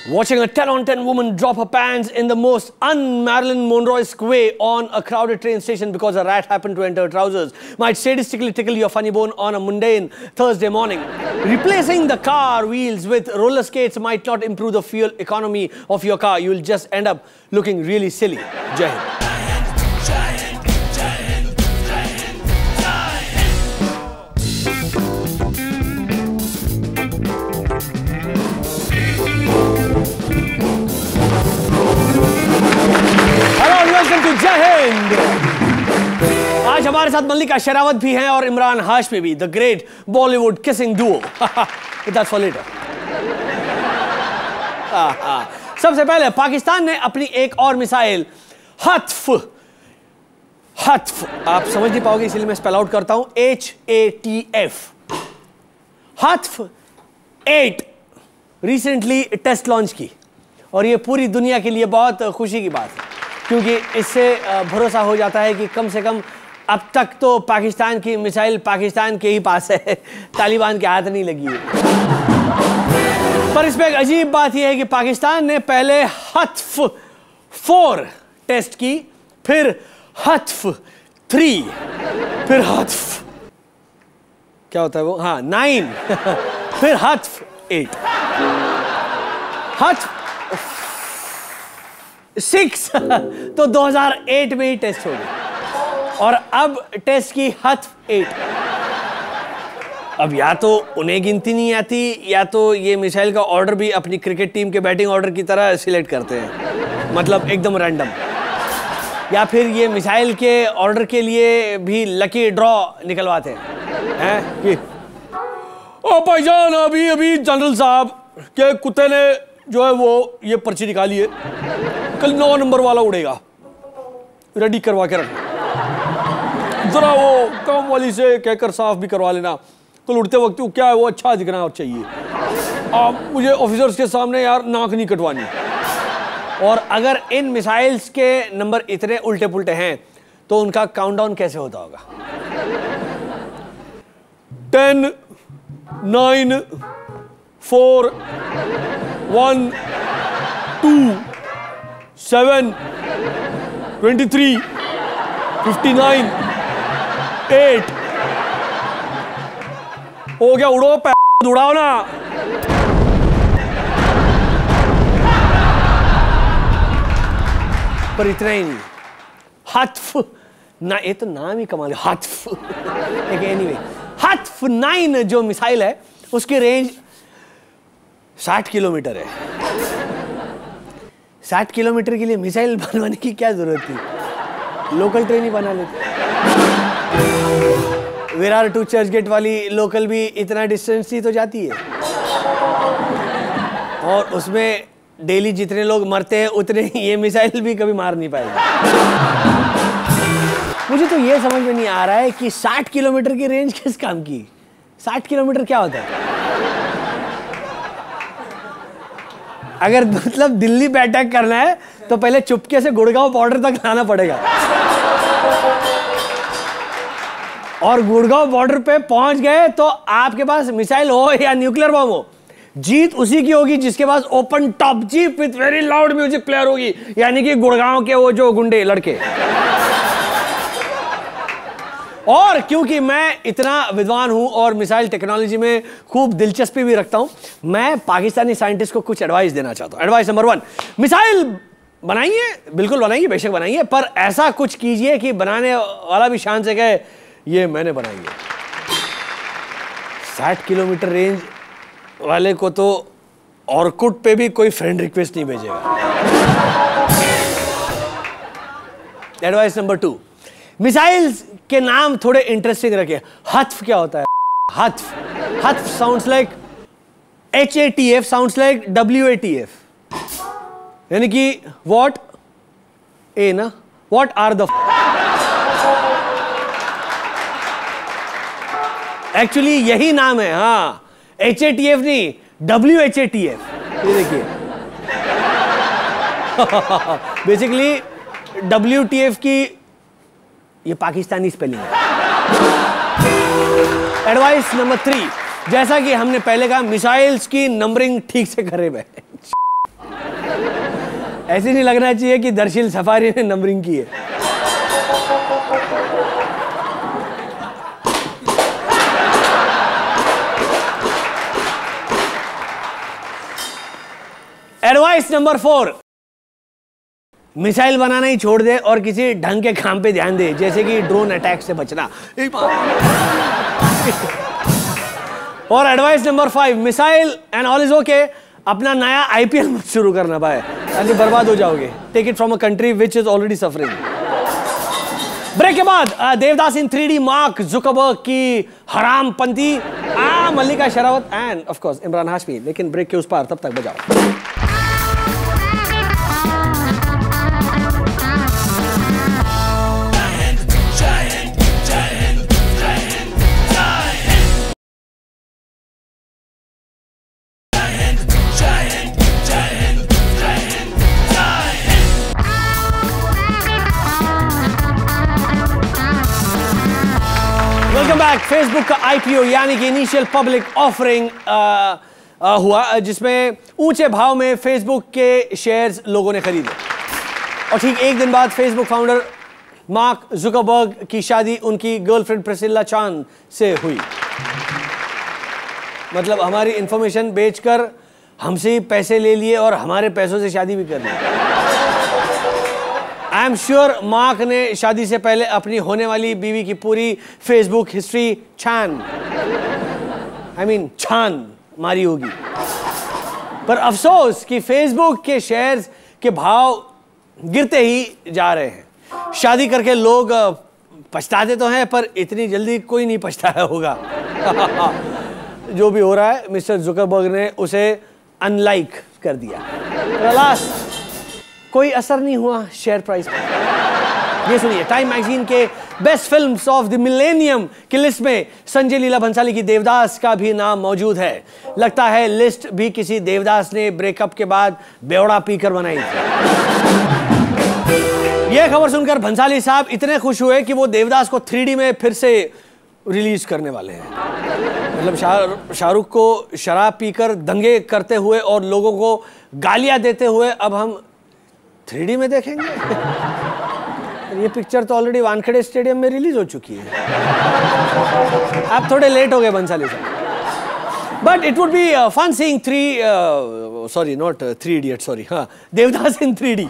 Watching a 10-on-10 woman drop her pants in the most un-Marilyn Monroe-esque way on a crowded train station because a rat happened to enter her trousers might sadistically tickle your funny bone on a mundane Thursday morning. Replacing the car wheels with roller skates might not improve the fuel economy of your car. You will just end up looking really silly. Jai Hind. जय हिंद। आज हमारे साथ मल्लिका शेरावत भी हैं और इमरान हाशमी भी, the great Bollywood kissing Duo. That's for later। सबसे पहले पाकिस्तान ने अपनी एक और मिसाइल हत्फ आप समझ नहीं पाओगे इसलिए मैं स्पेल आउट करता हूं, HATF, Hatf 8 recently test launch की। और ये पूरी दुनिया के लिए बहुत खुशी की बात है, क्योंकि इससे भरोसा हो जाता है कि कम से कम अब तक तो पाकिस्तान की मिसाइल पाकिस्तान के ही पास है, तालिबान के हाथ नहीं लगी है। पर इसमें एक अजीब बात यह है कि पाकिस्तान ने पहले हत्फ 4 टेस्ट की, फिर हत्फ 3, फिर हत्फ क्या होता है वो, हाँ 9, फिर हत्फ 8, हत्फ 6 तो 2008 में ही टेस्ट हो गई और अब टेस्ट की हत्फ 8। अब या तो उन्हें गिनती नहीं आती या तो ये मिसाइल का ऑर्डर भी अपनी क्रिकेट टीम के बैटिंग ऑर्डर की तरह सिलेक्ट करते हैं, मतलब एकदम रैंडम, या फिर ये मिसाइल के ऑर्डर के लिए भी लकी ड्रॉ निकलवाते हैं कि ओ भाईजान अभी जनरल साहब के कुत्ते ने जो है वो ये पर्ची निकाली है, कल 9 नंबर वाला उड़ेगा, रेडी करवा के रखना, जरा वो काम वाली से कहकर साफ भी करवा लेना, कल उड़ते वक्त क्या है वो अच्छा दिखना और चाहिए। मुझे ऑफिसर्स के सामने यार नाक नहीं कटवानी। और अगर इन मिसाइल्स के नंबर इतने उल्टे पुल्टे हैं तो उनका काउंटडाउन कैसे होता होगा? 10, 9, 4, 1, 2, 7, 23, 59, 8 हो गया, उड़ो उड़ाओ ना। पर इतना ही नहीं, हत्फ ना, ये तो नाम ही कमाल है, हत्फ। एनीवे, हत्फ 9 जो मिसाइल है उसकी रेंज 60 किलोमीटर है। 60 किलोमीटर के लिए मिसाइल बनवाने की क्या जरूरत थी? लोकल ट्रेन ही बना लेते। विरार टू चर्चगेट वाली लोकल भी इतना डिस्टेंस ही तो जाती है, और उसमें डेली जितने लोग मरते हैं उतने ये मिसाइल भी कभी मार नहीं पाएगा। मुझे तो ये समझ में नहीं आ रहा है कि 60 किलोमीटर की रेंज किस काम की? 60 किलोमीटर क्या होता है? अगर मतलब दिल्ली पे अटैक करना है तो पहले चुपके से गुड़गांव बॉर्डर तक लाना पड़ेगा, और गुड़गांव बॉर्डर पे पहुंच गए तो आपके पास मिसाइल हो या न्यूक्लियर बम हो, जीत उसी की होगी जिसके पास open top jeep with very loud music player होगी, यानी कि गुड़गांव के वो जो गुंडे लड़के। और क्योंकि मैं इतना विद्वान हूं और मिसाइल टेक्नोलॉजी में खूब दिलचस्पी भी रखता हूं, मैं पाकिस्तानी साइंटिस्ट को कुछ एडवाइस देना चाहता हूं। एडवाइस नंबर 1, मिसाइल बनाइए, बिल्कुल बनाइए, बेशक बनाइए, पर ऐसा कुछ कीजिए कि बनाने वाला भी शान से कहे ये मैंने बनाई है। 60 किलोमीटर रेंज वाले को तो ऑर्कुट पे भी कोई फ्रेंड रिक्वेस्ट नहीं भेजेगा। एडवाइस नंबर 2, मिसाइल्स के नाम थोड़े इंटरेस्टिंग रखिए। हत्फ क्या होता है? Hatf sounds like HATF, sounds like WATF, यानी कि व्हाट ए ना, व्हाट आर द, एक्चुअली यही नाम है। हाँ, HATF नहीं, WHATF। ये देखिए बेसिकली WTF की ये पाकिस्तानी स्पेलिंग है। एडवाइस नंबर 3, जैसा कि हमने पहले कहा, मिसाइल्स की नंबरिंग ठीक से करे हुए। ऐसे नहीं लगना चाहिए कि दर्शिल सफारी ने नंबरिंग की है। एडवाइस नंबर 4, मिसाइल बनाना ही छोड़ दे और किसी ढंग के काम पे ध्यान दे, जैसे कि ड्रोन अटैक से बचना। और advice number 5, missile and all is okay, अपना नया आईपीएल मत शुरू करना भाई, ताकि बर्बाद हो जाओगे। Take it from a country which is already suffering. Break के बाद Devdas in 3D, Mark Zuckerberg की हरामपंथी, Mallika Sherawat and of course Imran Hashmi. लेकिन ब्रेक के उस पार, तब तक बजाओ। फेसबुक का आईपीओ यानी कि इनिशियल पब्लिक ऑफरिंग हुआ, जिसमें ऊंचे भाव में फेसबुक के शेयर्स लोगों ने खरीदे। और ठीक एक दिन बाद फेसबुक फाउंडर मार्क जुकरबर्ग की शादी उनकी गर्लफ्रेंड प्रिसिल्ला चान से हुई। मतलब हमारी इंफॉर्मेशन बेचकर हमसे पैसे ले लिए और हमारे पैसों से शादी भी कर ली। आई एम श्योर मार्क ने शादी से पहले अपनी होने वाली बीवी की पूरी फेसबुक हिस्ट्री छान मारी होगी। पर अफसोस कि फेसबुक के शेयर्स के भाव गिरते ही जा रहे हैं। शादी करके लोग पछताते तो हैं, पर इतनी जल्दी कोई नहीं पछताया होगा। जो भी हो रहा है, मिस्टर जुकरबर्ग ने उसे अनलाइक कर दिया। अलास कोई असर नहीं हुआ शेयर प्राइस पर। ये सुनिए, टाइम मैगजीन के best films of the millennium की लिस्ट में संजय लीला भंसाली की देवदास का भी नाम मौजूद है। लगता है लिस्ट भी किसी देवदास ने ब्रेकअप के बाद बेवड़ा पीकर बनाई थी। यह खबर सुनकर भंसाली साहब इतने खुश हुए कि वो देवदास को 3D में फिर से रिलीज करने वाले हैं। मतलब शाहरुख को शराब पीकर दंगे करते हुए और लोगों को गालियां देते हुए अब हम 3D में देखेंगे। ये पिक्चर तो ऑलरेडी वानखेड़े स्टेडियम में रिलीज हो चुकी है। आप थोड़े लेट हो गए भंसाली साहब। But it would be fun seeing three idiot, Devdas in 3D।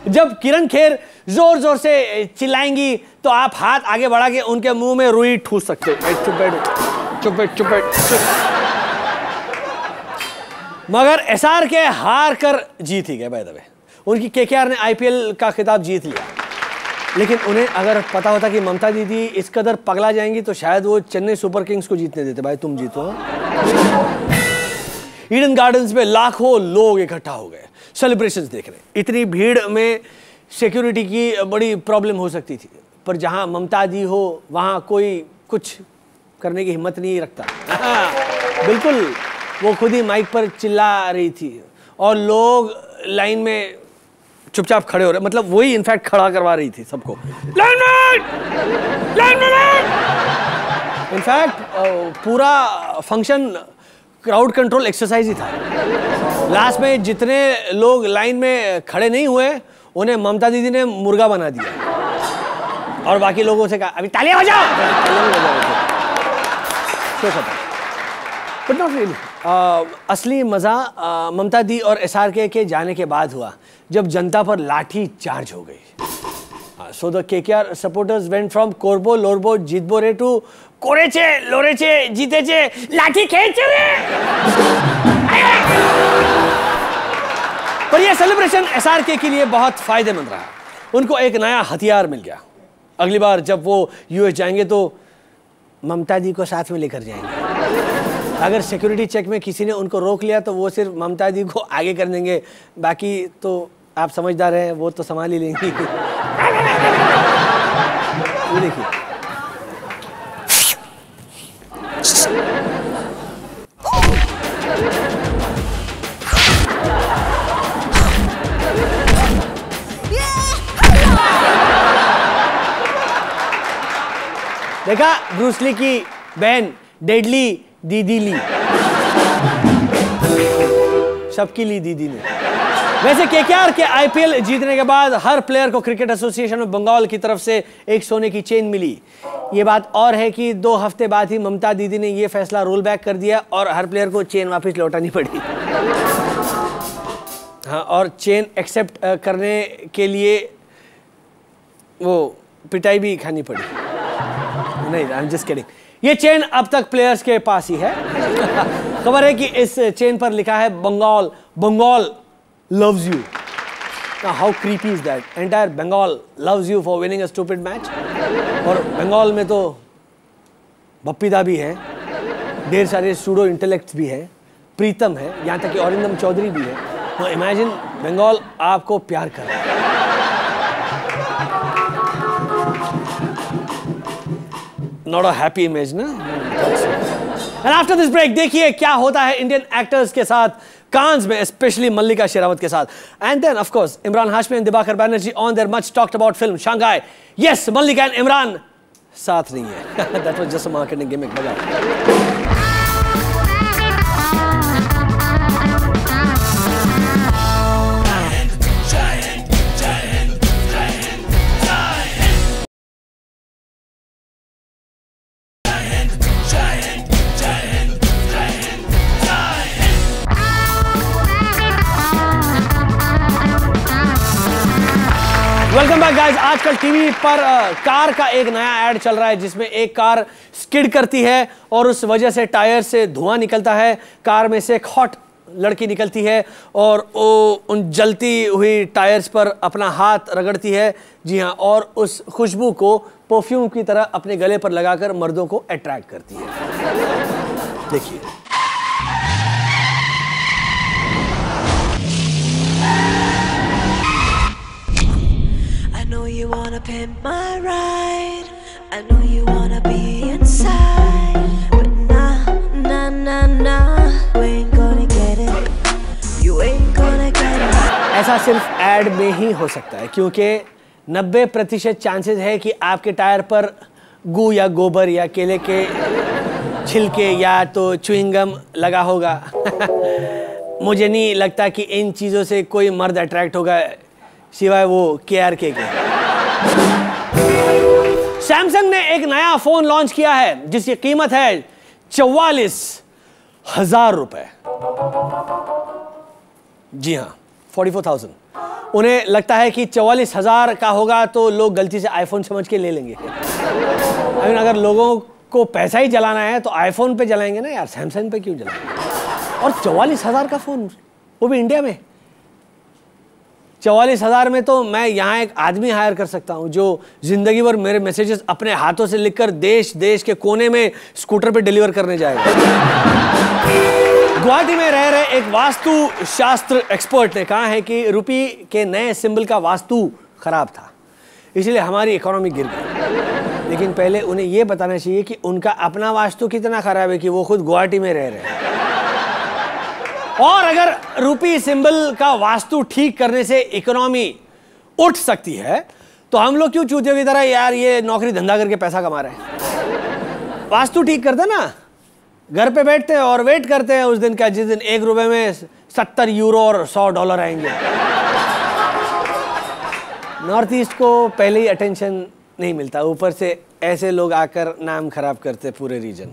जब किरण खेर जोर जोर से चिल्लाएंगी तो आप हाथ आगे बढ़ा के उनके मुंह में रुई ठूस सकते हो। चुप। मगर एसआर के हार कर जीत ही गए। बाय द वे, उनकी केकेआर ने आईपीएल का खिताब जीत लिया। लेकिन उन्हें अगर पता होता कि ममता दीदी इस कदर पगला जाएंगी तो शायद वो चेन्नई सुपर किंग्स को जीतने देते। भाई तुम जीतो। ईडन गार्डन्स में लाखों लोग इकट्ठा हो गए सेलिब्रेशंस देखने। इतनी भीड़ में सिक्योरिटी की बड़ी प्रॉब्लम हो सकती थी, पर जहां ममता दी हो वहां कोई कुछ करने की हिम्मत नहीं रखता। बिल्कुल, वो खुद ही माइक पर चिल्ला रही थी और लोग लाइन में चुपचाप खड़े हो रहे, मतलब वही इनफैक्ट खड़ा करवा रही थी सबको। इनफैक्ट पूरा फंक्शन क्राउड कंट्रोल एक्सरसाइज ही था। लास्ट में जितने लोग लाइन में खड़े नहीं हुए उन्हें ममता दीदी ने मुर्गा बना दिया और बाकी लोगों से कहा अभी तालियां बजाओ। But not really. असली मजा ममता दी और एसआरके के जाने के बाद हुआ, जब जनता पर लाठी चार्ज हो गई। So the KKR supporters went from कोरबो लोरबो जितबोरे टू कोरेचे लोरेचे जीतेचे लाठी खेचे रे। पर यह सेलिब्रेशन एसआरके के लिए बहुत फायदेमंद रहा। उनको एक नया हथियार मिल गया। अगली बार जब वो यूएस जाएंगे तो ममता दी को साथ में लेकर जाएंगे। अगर सिक्योरिटी चेक में किसी ने उनको रोक लिया तो वो सिर्फ ममता दी को आगे कर देंगे, बाकी तो आप समझदार हैं, वो तो संभाल ही लेंगी। ये देखिए, देखा ब्रूस ली की बहन डेडली दीदी ली, सबकी ली दीदी ने। वैसे केकेआर के आईपीएल जीतने के बाद हर प्लेयर को क्रिकेट एसोसिएशन ऑफ बंगाल की तरफ से एक सोने की चेन मिली। ये बात और है कि 2 हफ्ते बाद ही ममता दीदी ने ये फैसला रोल बैक कर दिया और हर प्लेयर को चेन वापस लौटानी पड़ी। हाँ, और चेन एक्सेप्ट करने के लिए वो पिटाई भी खानी पड़ी। नहीं, आई एम जस्ट किडिंग। ये चेन अब तक प्लेयर्स के पास ही है। खबर है कि इस चेन पर लिखा है Bengal, Bengal loves you. Now how creepy is that? Entire Bengal loves you for winning a stupid match. और बंगाल में तो बप्पीदा भी है, ढेर सारे सूडो इंटेलेक्ट्स भी है, प्रीतम है, यहाँ तक कि औरिंदम चौधरी भी है। तो इमेजिन बंगाल आपको प्यार कर रहा है। Not a happy image, ना? And after this break, देखिए क्या होता है इंडियन एक्टर्स के साथ कांस में, स्पेशली मल्लिका शेरावत के साथ। And then of course Imran Hashmi and Dibakar Banerjee on their much talked about film Shanghai. Yes, Mallika and Imran साथ नहीं है। That was just a marketing gimmick. बजाओ। Welcome back guys. आजकल टीवी पर कार का एक नया एड चल रहा है जिसमें एक कार स्किड करती है और उस वजह से टायर से धुआं निकलता है। कार में से एक हॉट लड़की निकलती है और वो उन जलती हुई टायर्स पर अपना हाथ रगड़ती है। जी हाँ, और उस खुशबू को परफ्यूम की तरह अपने गले पर लगाकर मर्दों को अट्रैक्ट करती है। देखिए। You wanna pimp my ride, I know you wanna be inside, but nah, nah, nah, nah, you ain't gonna get it, you ain't gonna get it। ऐसा सिर्फ एड में ही हो सकता है क्योंकि 90% चांसेस है कि आपके टायर पर गू या गोबर या केले के छिलके या तो च्युइंगम लगा होगा। मुझे नहीं लगता कि इन चीज़ों से कोई मर्द अट्रैक्ट होगा सिवाय वो KRK के। सैमसंग ने एक नया फोन लॉन्च किया है जिसकी कीमत है 44,000 रुपए। जी हाँ, 44,000। उन्हें लगता है कि 44,000 का होगा तो लोग गलती से आईफोन समझ के ले लेंगे। अगर लोगों को पैसा ही जलाना है तो आईफोन पे जलाएंगे ना यार, सैमसंग पे क्यों जलाएंगे? और 44,000 का फोन, वो भी इंडिया में। 44,000 में तो मैं यहाँ एक आदमी हायर कर सकता हूँ जो जिंदगी भर मेरे मैसेजेस अपने हाथों से लिखकर देश देश के कोने में स्कूटर पे डिलीवर करने जाएगा। गुवाहाटी में रह रहे एक वास्तु शास्त्र एक्सपर्ट ने कहा है कि रुपये के नए सिंबल का वास्तु खराब था, इसलिए हमारी इकोनॉमी गिर गई। लेकिन पहले उन्हें यह बताना चाहिए कि उनका अपना वास्तु कितना खराब है कि वो खुद गुवाहाटी में रह रहे हैं। और अगर रुपी सिंबल का वास्तु ठीक करने से इकोनॉमी उठ सकती है तो हम लोग क्यों चूतियों की तरह यार ये नौकरी धंधा करके पैसा कमा रहे हैं? वास्तु ठीक करते ना, घर पे बैठते हैं और वेट करते हैं उस दिन का जिस दिन 1 रुपए में 70 यूरो और 100 डॉलर आएंगे। नॉर्थ ईस्ट को पहले ही अटेंशन नहीं मिलता, ऊपर से ऐसे लोग आकर नाम खराब करते पूरे रीजन।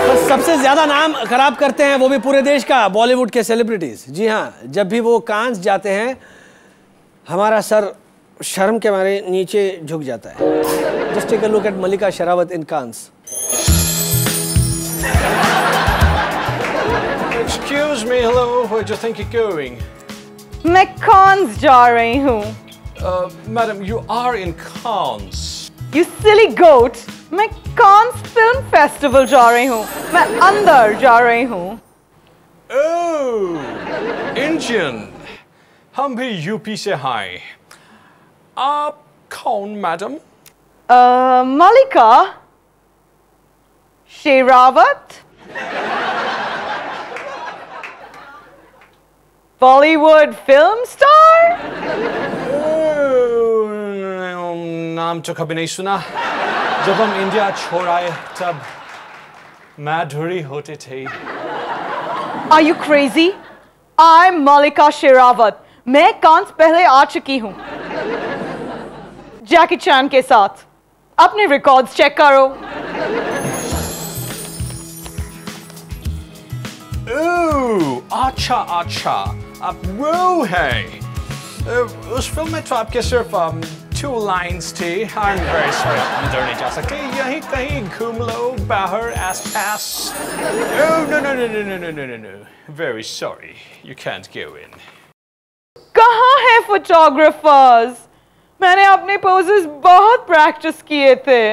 बस सबसे ज्यादा नाम खराब करते हैं वो भी पूरे देश का, बॉलीवुड के सेलिब्रिटीज। जी हाँ, जब भी वो कांस जाते हैं हमारा सर शर्म के मारे नीचे झुक जाता है। Just take a look at Mallika Sherawat in Cannes. Excuse me, hello, where do you think you're going? मैं कांस जा रही हूँ। Madam, you are in Cannes. You silly goat! मैं कांस फिल्म फेस्टिवल जा रही हूँ। मैं अंदर जा रही हूँ। Oh, Indian. हम भी यूपी से हैं। आप कौन मैडम? मल्लिका शेरावत, बॉलीवुड फिल्म स्टार। नाम तो कभी नहीं सुना। जब हम इंडिया छोड़ आए तब माधुरी होते थे। Are you crazy? I'm Malika Sherawat. मैं कांस पहले आ चुकी हूँ जैकी चैन के साथ। अपने रिकॉर्ड्स चेक करो। अच्छा अच्छा, आप वो है। उस फिल्म में तो आपके सिर्फ 2 लाइन्स थी। I'm very sorry, आप अंदर नहीं जा सकते। यहीं कहीं घूम लो बाहर आस-पास। Oh no. Very sorry, you can't go in. कहाँ है फोटोग्राफर्स? मैंने अपने पोजेस बहुत प्रैक्टिस किए थे।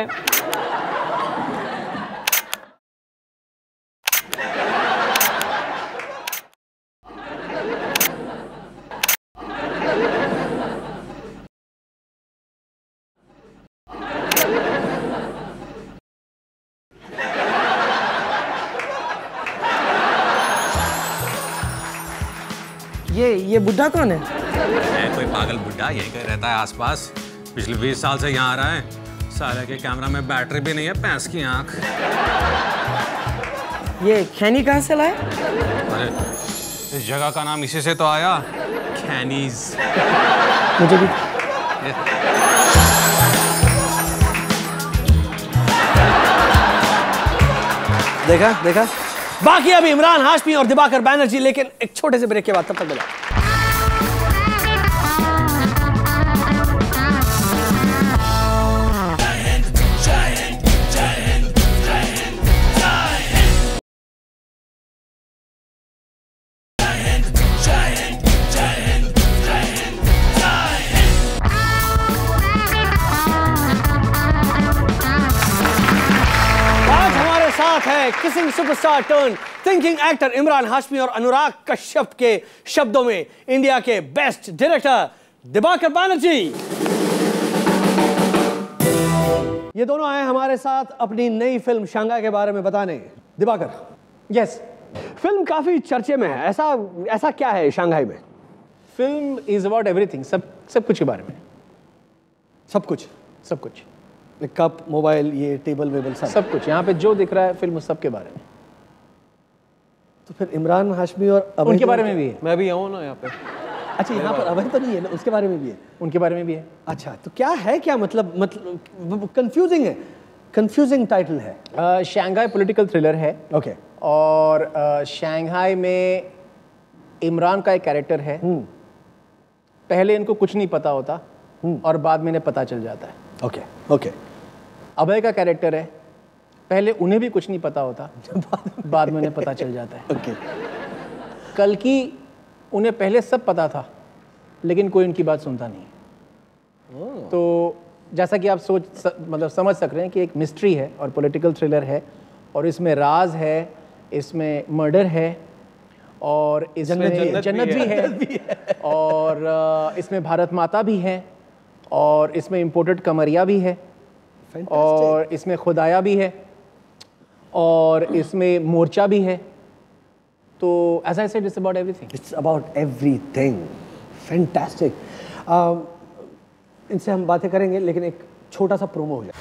ये बुढ़ा कौन है? है कोई पागल बुड्ढा, यहीं कहीं रहता है आसपास। पिछले 20 साल से यहाँ आ रहा है। साले के कैमरा में बैटरी भी नहीं है, भैंस की आंख। ये खैनी कहाँ से लाए? अरे इस जगह का नाम इसी से तो आया, खैनीज। मुझे भी देखा। बाकी अभी इमरान हाशमी और दिबाकर बैनर्जी, लेकिन एक छोटे से ब्रेक के बाद। तब तक मिला। Kissing superstar turn thinking actor Imran Hashmi और अनुराग कश्यप के शब्दों में इंडिया के बेस्ट डायरेक्टर दिबाकर बैनर्जी। ये दोनों आए हमारे साथ अपनी नई फिल्म शांघाई के बारे में बताने। दिबाकर, यस, फिल्म काफी चर्चे में है, ऐसा क्या है शांघाई में? फिल्म इज अबाउट एवरीथिंग, सब कुछ के बारे में। सब कुछ कप, मोबाइल, ये टेबल वेबल सब कुछ यहाँ पे जो दिख रहा है फिल्म सब के बारे में। तो फिर इमरान हाशमी और अभय उनके बारे में भी है। मैं भी आऊँ ना यहाँ पे? अच्छा, यहाँ पर अभय तो नहीं है ना, उसके बारे में भी है? उनके बारे में भी है। अच्छा, तो क्या है, क्या मतलब कंफ्यूजिंग है, कंफ्यूजिंग टाइटल है। शांघाई पॉलिटिकल थ्रिलर है। ओके। और शांघाई में इमरान का एक कैरेक्टर है। पहले इनको कुछ नहीं पता होता और बाद में इन्हें पता चल जाता है। ओके। अभय का कैरेक्टर है, पहले उन्हें भी कुछ नहीं पता होता बाद में उन्हें पता चल जाता है। ओके। कल्कि उन्हें पहले सब पता था लेकिन कोई उनकी बात सुनता नहीं। तो जैसा कि आप समझ सक रहे हैं कि एक मिस्ट्री है और पॉलिटिकल थ्रिलर है और इसमें राज है, इसमें मर्डर है और इसमें जन्नत भी है और इसमें भारत माता भी है और इसमें इम्पोर्टेड कमरिया भी है और इसमें खुदाया भी है और इसमें मोर्चा भी है। तो as I said, it's about everything. It's about everything. Fantastic. इनसे हम बातें करेंगे लेकिन एक छोटा सा प्रोमो हो जाए।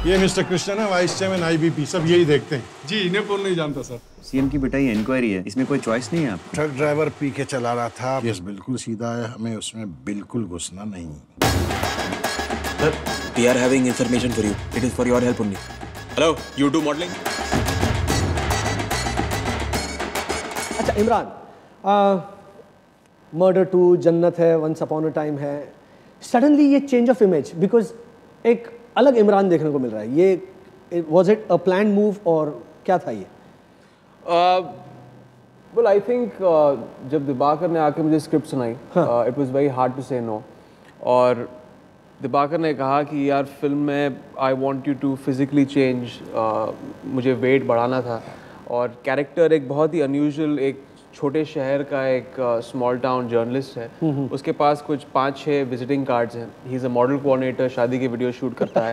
ये मिस्टर कृष्णन है, वाइस चेयरमैन IBP, सब यही देखते हैं। जी, इन्हें कौन नहीं जानता सर। सीएम की बेटा ये इंक्वायरी है, इसमें कोई चॉइस नहीं है। आप ट्रक ड्राइवर पी के चला रहा था, केस बिल्कुल सीधा है, हमें उसमें बिल्कुल घुसना नहीं। Sir, we are having information for you. It is for your help only. Hello, you do modeling? अच्छा इमरान, मर्डर 2, जन्नत है, वंस अपॉन अ टाइम है, सडनली ये चेंज ऑफ इमेज, बिकॉज एक अलग इमरान देखने को मिल रहा है। ये was it a planned move और क्या था ये? Well, I think जब दिबाकर ने आके मुझे स्क्रिप्ट सुनाई, it was very hard to say no. और दिबाकर ने कहा कि यार फिल्म में I want you to physically change, मुझे वेट बढ़ाना था और कैरेक्टर एक बहुत ही अनयूजुअल, एक छोटे शहर का एक स्मॉल टाउन जर्नलिस्ट है। उसके पास कुछ 5-6 विजिटिंग कार्ड्स हैं। He is a model coordinator, शादी के वीडियो शूट करता है,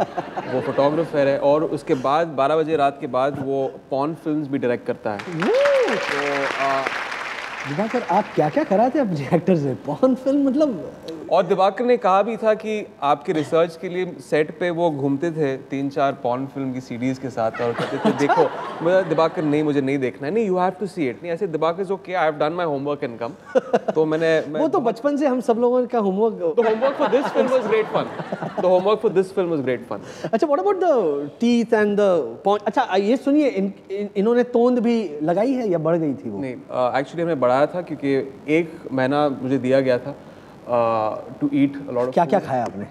वो फोटोग्राफर है और उसके बाद 12 बजे रात के बाद वो पॉर्न फिल्म्स भी डायरेक्ट करता है। दिबाकर, आप क्या क्या कराते हैं अपने एक्टर से? पॉर्न फिल्म मतलब और दिवाकर ने कहा भी था कि आपके रिसर्च के लिए सेट पे वो घूमते थे 3-4 पॉर्न फिल्म की सीरीज के साथ और कहते थे देखो मैं दिवाकर नहीं मुझे नहीं देखना है, नहीं you have to see it, नहीं ऐसे Diwakar is okay I have done my homework and come. तो वो तो बचपन से हम सब लोगों का homework. The homework for this film was great fun. The homework for this film was great fun. अच्छा, what about the teeth and the paunch? अच्छा, ये सुनिए, इन्होंने तोंद भी लगाई है या बढ़ गई थी वो? नहीं, एक्चुअली हमने बढ़ाया था क्योंकि 1 महीना मुझे दिया गया था to eat a lot of. क्या क्या खाया आपने?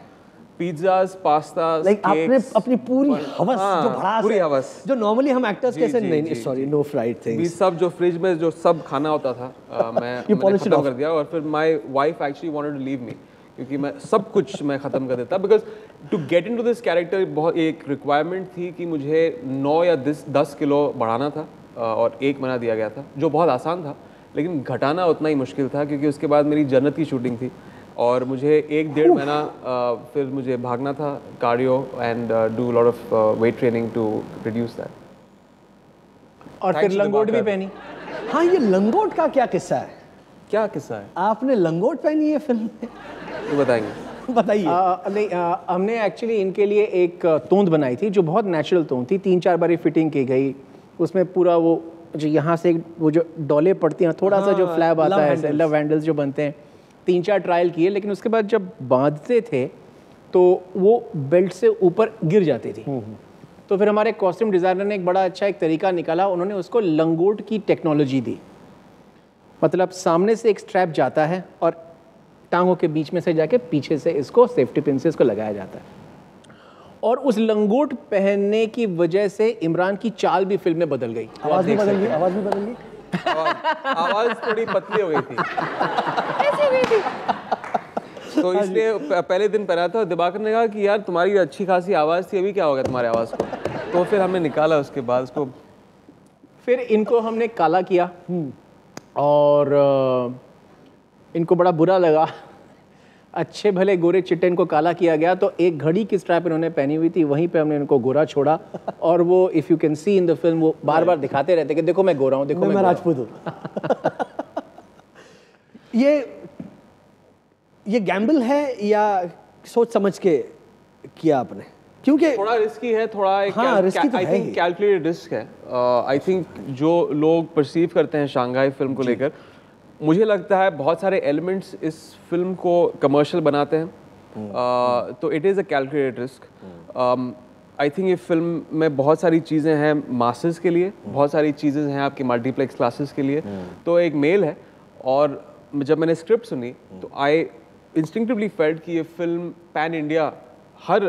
पिज़्ज़ास, पास्तास, लाइक आपने अपनी पूरी हवस, जो भड़ास पूरी है, हवस जो नॉर्मली हम एक्टर्स कैसे नहीं, सॉरी नो फ्राइड थिंग्स, सब जो फ्रिज में जो सब खाना होता था मैंने खत्म कर दिया। और फिर my wife actually wanted to leave me क्योंकि मैं सब कुछ मैं ख़त्म कर देता, because to get into this character बहुत एक रिक्वायरमेंट थी कि मुझे 9 या 10 किलो बढ़ाना था और 1 महीना दिया गया था, जो बहुत आसान था, लेकिन घटाना उतना ही मुश्किल था क्योंकि उसके बाद मेरी जन्नत की शूटिंग थी और मुझे 1-1.5 महीना फिर मुझे भागना था cardio and do lot of weight training to reduce that. और फिर लंगोट भी पहनी। हाँ, ये लंगोट का क्या किस्सा है? क्या किस्सा है? आपने लंगोट पहनी है फिल्म में? तो बताएंगे। बताइए। नहीं, हमने एक्चुअली इनके लिए एक तोंद बनाई थी जो बहुत नेचुरल तोंद थी, 3-4 बारी फिटिंग की गई, उसमें पूरा वो जो यहाँ से वो जो डोले पड़ती हैं, थोड़ा सा जो फ्लैप आता है, लव हैंडल्स जो बनते हैं, 3-4 ट्रायल किए, लेकिन उसके बाद जब बांधते थे तो वो बेल्ट से ऊपर गिर जाती थी। तो फिर हमारे कॉस्ट्यूम डिज़ाइनर ने एक बड़ा अच्छा एक तरीका निकाला, उन्होंने उसको लंगोट की टेक्नोलॉजी दी। मतलब सामने से एक स्ट्रैप जाता है और टांगों के बीच में से जाके पीछे से इसको सेफ्टी पिन से इसको लगाया जाता है, और उस लंगोट पहनने की वजह से इमरान की चाल भी फिल्म में बदल गई। आवाज़ भी बदल गई, आवाज़ भी बदल गई, आवाज़ थोड़ी पतली हो गई थी, ऐसी हो गई थी। तो इसलिए पहले दिन पहना था। दिवाकर ने कहा कि यार तुम्हारी अच्छी खासी आवाज़ थी, अभी क्या हो गया तुम्हारी आवाज़ को? तो फिर हमने निकाला उसके बाद उसको। फिर इनको हमने काला किया और इनको बड़ा बुरा लगा, अच्छे भले गोरे चिट्टे इनको काला किया गया, तो एक घड़ी की स्ट्रैप इन्होंने पहनी हुई थी, वहीं पे हमने इनको गोरा छोड़ा। और वो if you can see in the film वो बार बार दिखाते रहते कि देखो मैं गोरा हूँ, देखो मैं राजपूत हूँ। ये गैम्बल है या सोच समझ के किया आपने? क्योंकि थोड़ा रिस्की है, थोड़ा एक रिस्की तो आई थिंक कैलकुलेटेड रिस्क है। आई थिंक जो लोग परसीव करते हैं शांघाई फिल्म को लेकर, मुझे लगता है बहुत सारे एलिमेंट्स इस फिल्म को कमर्शियल बनाते हैं, तो it is a calculated risk. I think ये फिल्म में बहुत सारी चीज़ें हैं मासेस के लिए, बहुत सारी चीज़ें हैं आपके मल्टीप्लेक्स क्लासेस के लिए, तो एक मेल है। और जब मैंने स्क्रिप्ट सुनी तो आई इंस्टिंक्टिवली फेल्ट कि ये फिल्म पैन इंडिया हर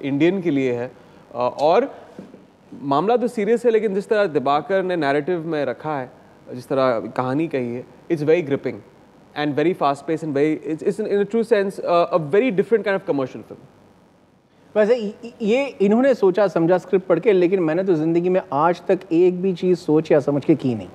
इंडियन के लिए है। और मामला तो सीरियस है, लेकिन जिस तरह दिवाकर ने नैरेटिव में रखा है, जिस तरह कहानी कही है, it's very gripping and very fast pace and very it's in a true sense a very different kind of commercial film. वैसे ये इन्होंने सोचा समझा स्क्रिप्ट पढ़ के, लेकिन मैंने तो ज़िंदगी में आज तक एक भी चीज़ सोच या समझ के की नहीं,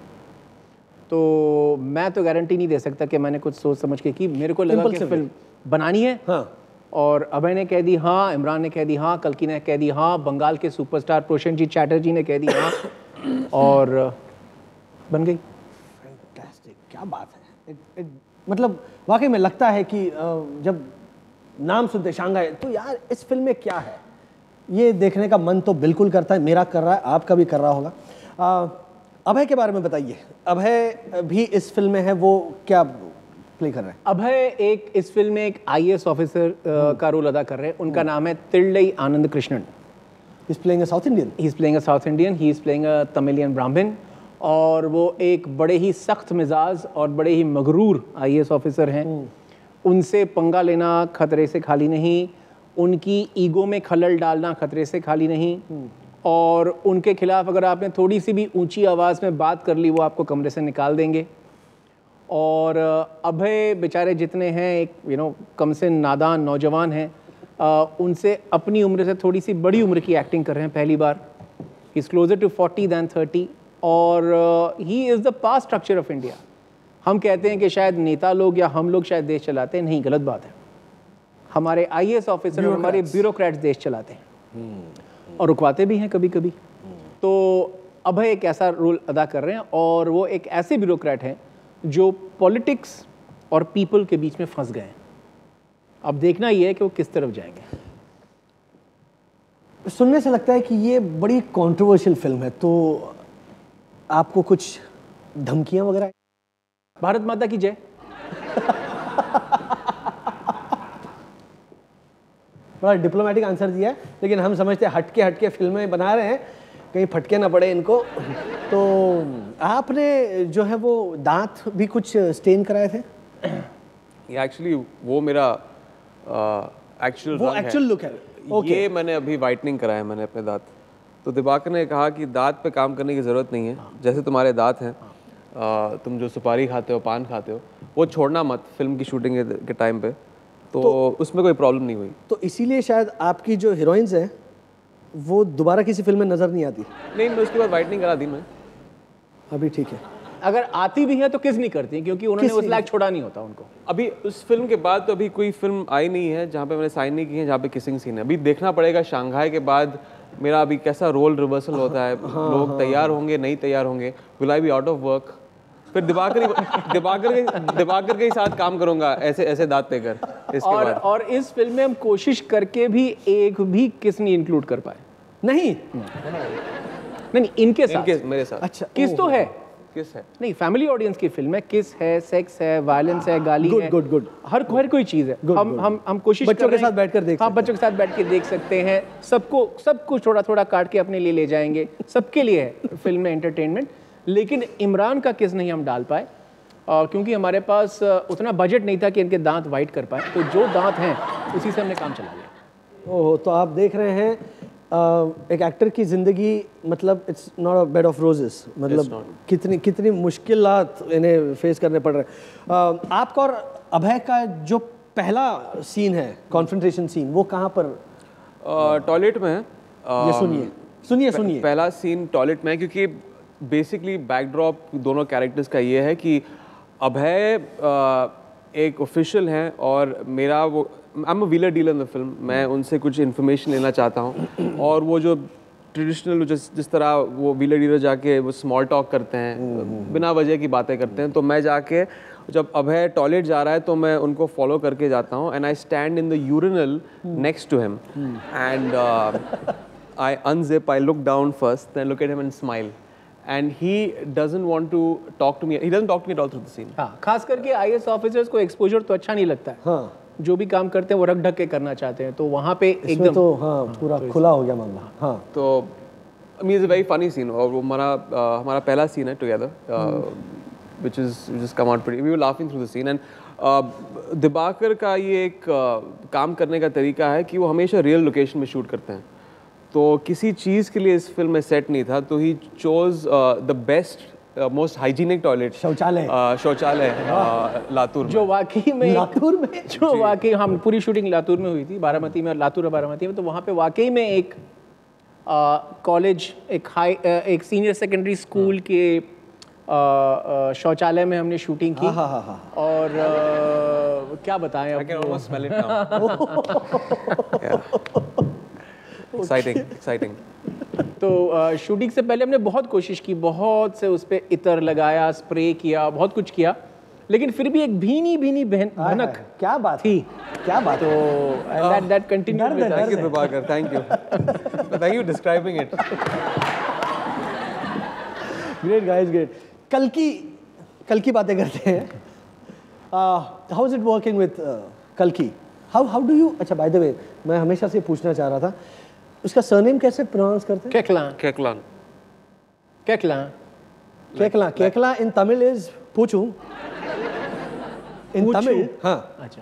तो मैं तो गारंटी नहीं दे सकता कि मैंने कुछ सोच समझ के की। मेरे को लगा कि फिल्म बनानी है, हाँ, और अभय ने कह दी हाँ, इमरान ने कह दी हाँ, कल्की ने कह दी हाँ, बंगाल के सुपरस्टार प्रोशेनजीत चैटर्जी ने कह दी हाँ, और बन गई। फैंटास्टिक, क्या बात है। मतलब वाकई में लगता है कि जब नाम सुनते शांघाई तो यार इस फिल्म में क्या है, ये देखने का मन तो बिल्कुल करता है, मेरा कर रहा है, आपका भी कर रहा होगा। अभय के बारे में बताइए, अभय भी इस फिल्म में है, वो क्या प्ले कर रहे हैं? अभय इस फिल्म में एक IAS ऑफिसर का रोल अदा कर रहे हैं। उनका नाम है तिल्लई आनंद Krishnan. He's playing a South Indian. He's playing a South Indian. He's playing a Tamilian Brahmin. और वो एक बड़े ही सख्त मिजाज और बड़े ही मगरूर IAS ऑफिसर हैं। उनसे पंगा लेना खतरे से खाली नहीं, उनकी ईगो में खलल डालना खतरे से खाली नहीं, और उनके खिलाफ अगर आपने थोड़ी सी भी ऊंची आवाज़ में बात कर ली, वो आपको कमरे से निकाल देंगे। और अभय बेचारे जितने हैं, एक कम से नादान नौजवान हैं, उनसे अपनी उम्र से थोड़ी सी बड़ी उम्र की एक्टिंग कर रहे हैं पहली बार। He is closer to 40 than 30, और he is the past structure of India. हम कहते हैं कि शायद नेता लोग या हम लोग शायद देश चलाते हैं, नहीं, गलत बात है। हमारे IAS ऑफिसर और हमारे ब्यूरोक्रेट्स देश चलाते हैं, और रुकवाते भी हैं कभी कभी। तो अभय एक ऐसा रोल अदा कर रहे हैं, और वो एक ऐसे ब्यूरोक्रेट हैं जो पॉलिटिक्स और पीपल के बीच में फंस गए हैं। अब देखना ये है कि वो किस तरफ जाएंगे। सुनने से लगता है कि ये बड़ी कंट्रोवर्शियल फिल्म है, तो आपको कुछ धमकियां वगैरह? भारत माता की जय। बड़ा डिप्लोमेटिक आंसर दिया है, लेकिन हम समझते हैं हटके फिल्में बना रहे हैं, कहीं फटके ना पड़े इनको। तो आपने जो है वो दांत भी कुछ स्टेन कराए थे? ये एक्चुअली वो मेरा एक्चुअल लुक है। ये मैंने अभी वाइटनिंग कराया मैंने अपने दांत। तो दिबाकर ने कहा कि दांत पे काम करने की ज़रूरत नहीं है, जैसे तुम्हारे दांत हैं, तुम जो सुपारी खाते हो, पान खाते हो, वो छोड़ना मत फिल्म की शूटिंग के टाइम पे, तो उसमें कोई प्रॉब्लम नहीं हुई। तो इसीलिए शायद आपकी जो हीरोइंस हैं वो दोबारा किसी फिल्म में नज़र नहीं आती? नहीं, मैं उसके बाद वाइटनिंग करा दी मैं। अभी ठीक है। अगर आती भी है तो किस नहीं करती, क्योंकि उन्होंने उस लायक छोड़ा नहीं होता उनको। अभी उस फिल्म के बाद तो अभी कोई फिल्म आई नहीं है जहाँ पे मैंने साइन नहीं की है, जहाँ पे किसिंग सीन है। अभी देखना पड़ेगा शंघाई के बाद मेरा अभी कैसा रोल रिवर्सल होता है, लोग तैयार होंगे नहीं तैयार होंगे, will I be out of work, फिर दिबाकर के साथ काम करूंगा ऐसे दांत लेकर इसके बाद। और इस फिल्म में हम कोशिश करके भी एक भी किस नहीं इंक्लूड कर पाए। नहीं इनके साथ, मेरे साथ। अच्छा, किस तो है, किस है नहीं फैमिली ऑडियंस की फिल्म है, किस है, सेक्स है, वायलेंस है, गाली है, गुड हर कोई चीज है। हम कोशिश बच्चों के साथ बैठकर देख, हाँ बच्चों के साथ बैठ के देख सकते हैं। सब कुछ थोड़ा काट के अपने लिए ले जाएंगे, सबके लिए है फिल्म में एंटरटेनमेंट। लेकिन इमरान का किस नहीं हम डाल पाए क्योंकि हमारे पास उतना बजट नहीं था कि इनके दांत वाइट कर पाए, तो जो दांत हैं उसी से हमने काम चला लिया। ओह, तो आप देख रहे हैं एक एक्टर की ज़िंदगी, मतलब it's not a bed of roses, मतलब कितनी मुश्किलात इन्हें फेस करने पड़ रहे हैं। आपका और अभय का जो पहला सीन है, कॉन्फ्रंटेशन सीन, वो कहाँ पर? टॉयलेट में है। ये सुनिए पहला सीन टॉयलेट में है, क्योंकि बेसिकली बैकड्रॉप दोनों कैरेक्टर्स का ये है कि अभय एक ऑफिशियल हैं और मेरा वो I am a wheeler dealer in the film. मैं उनसे कुछ इन्फॉर्मेशन लेना चाहता हूँ, और वो जो ट्रेडिशनल जिस तरह वो व्हीलर डीलर जाके वो स्मॉल टॉक करते हैं, बिना वजह की बातें करते हैं, तो मैं जाके जब अभय टॉयलेट जा रहा है तो मैं उनको फॉलो करके जाता हूँ, and I stand in the urinal next to him, and I unzip, I look down first, then look at him and smile, and he doesn't want to talk to me. He doesn't talk to me at all through the scene. हाँ, खास करके IAS officers को exposure तो अच्छा नहीं लगता है। हाँ, जो भी काम करते हैं वो रख ढक के करना चाहते हैं, तो वहाँ पे एकदम तो पूरा खुला हो गया मामला। हाँ, तो I mean it's a very funny scene, और वो हमारा पहला सीन है together, which is come out pretty. We were laughing through the scene, and Dibakar का ये एक काम करने का तरीका है कि वो हमेशा रियल लोकेशन में शूट करते हैं। तो किसी चीज़ के लिए इस फिल्म में सेट नहीं था, तो he chose the best most hygienic toilet, शौचालय लातूर में, जो वाकई में वाकई हम पूरी शूटिंग लातूर में हुई थी, बारामती में, लातूर और बारामती में। तो वहाँ पे वाकई में एक कॉलेज, एक सीनियर सेकेंडरी स्कूल के शौचालय में हमने शूटिंग की। और क्या बताएं, एक्साइटिंग। तो शूटिंग से पहले हमने बहुत कोशिश की, बहुत से उस पर इतर लगाया, स्प्रे किया, बहुत कुछ किया, लेकिन फिर भी एक भीनी भनक क्या बात थी, क्या बात। तो that continued with us. Thank you Prabhakar, thank you describing it. Great guys, great. कल की बातें करते हैं। How is it working with कल्की? How do you? अच्छा, by the way, मैं हमेशा से पूछना चाह रहा था, उसका सरनेम कैसे प्रोनाउंस करते हैं? केकला इन तमिल इज पूछूं, इन तमिल, हाँ, अच्छा,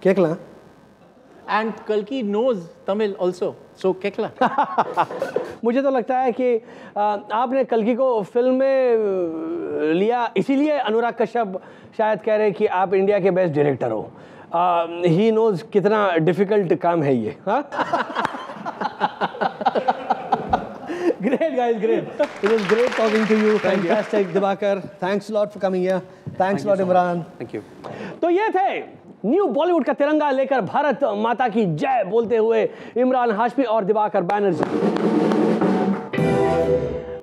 केकला। एंड कल्की नोज तमिल आल्सो, सो केकला। मुझे तो लगता है कि आपने कल्की को फिल्म में लिया इसीलिए अनुराग कश्यप शायद कह रहे हैं कि आप इंडिया के बेस्ट डायरेक्टर हो। ही नोज कितना डिफिकल्ट काम है ये। Great guys, great. It was great talking to you. Fantastic, Dibakar. Thanks a lot for coming here. Thanks a lot, Imran. Thank you. तो ये थे न्यू बॉलीवुड का तिरंगा लेकर भारत माता की जय बोलते हुए इमरान हाशमी और दिबाकर बैनर्जी।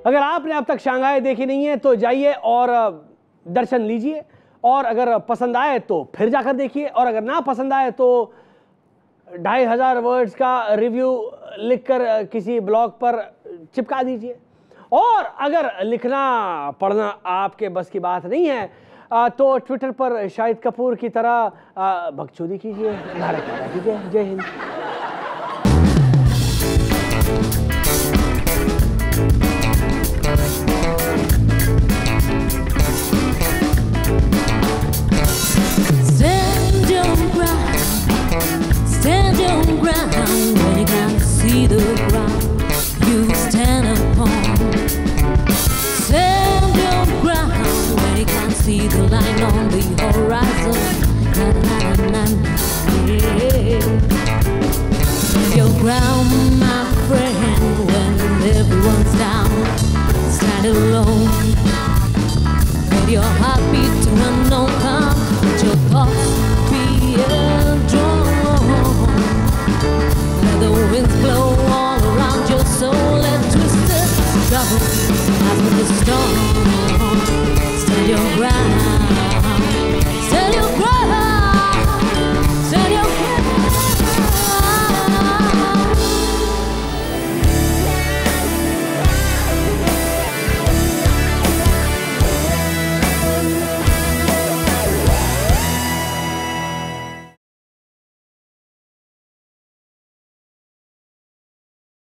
अगर आपने अब तक शंघाई देखी नहीं है तो जाइए और दर्शन लीजिए, और अगर पसंद आए तो फिर जाकर देखिए, और अगर ना पसंद आए तो 2500 वर्ड्स का रिव्यू लिखकर किसी ब्लॉग पर चिपका दीजिए। और अगर लिखना पढ़ना आपके बस की बात नहीं है तो ट्विटर पर शाहिद कपूर की तरह बकचोदी कीजिए। भारत माता की जय। जय Hind. Stand your ground when you can't see the ground you stand upon. Stand your ground when you can't see the line on the horizon. Na, na, na, na, yeah. Stand your ground